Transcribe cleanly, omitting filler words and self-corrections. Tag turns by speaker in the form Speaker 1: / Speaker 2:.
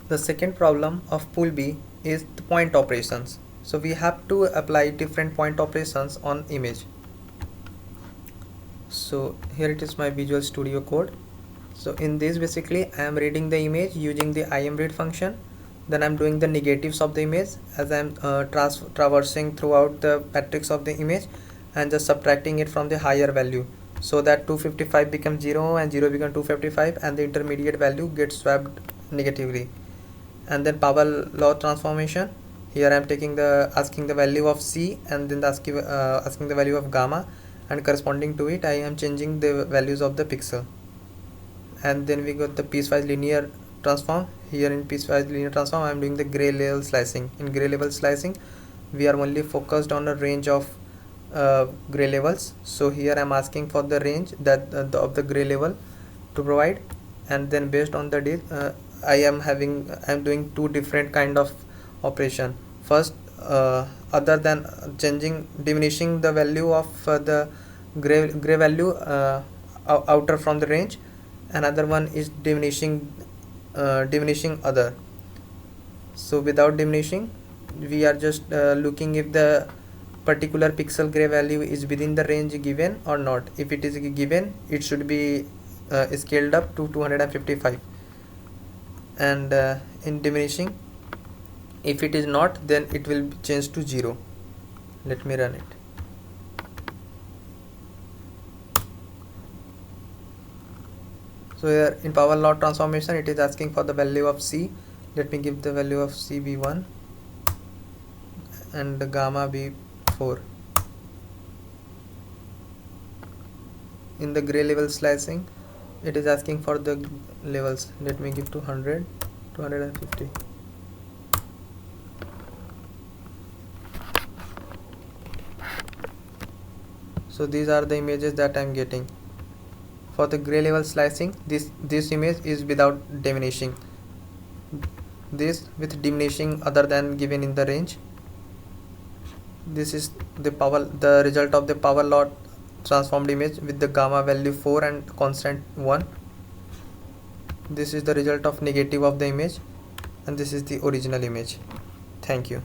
Speaker 1: The second problem of pool B is the point operations. So we have to apply different point operations on image. So here it is my Visual Studio Code. So in this basically I am reading the image using the imread function. Then I'm doing the negatives of the image as I'm traversing throughout the matrix of the image and just subtracting it from the higher value, so that 255 becomes 0 and 0 becomes 255 and the intermediate value gets swapped negatively. And then power law transformation, here I am taking the asking the value of C and then asking the value of gamma, and corresponding to it I am changing the values of the pixel. And then we got the piecewise linear transform. Here in piecewise linear transform I am doing the gray level slicing. In gray level slicing we are only focused on a range of gray levels, so here I am asking for the range that of the gray level to provide. And then based on the I am doing two different kind of operation. First, other than diminishing the value of the gray value outer from the range, another one is diminishing other. So without diminishing we are just looking if the particular pixel gray value is within the range given or not. If it is given, it should be scaled up to 255. And in diminishing, if it is not, then it will change to 0. Let me run it. So here in power law transformation it is asking for the value of C. Let me give the value of C be 1 and the gamma be 4. In the gray level slicing it is asking for the levels. Let me give 200, 250. So these are the images that I am getting. For the gray level slicing, this image is without diminishing, this with diminishing other than given in the range. This is the result of the power law transformed image with the gamma value 4 and constant 1. This is the result of negative of the image, and this is the original image. Thank you.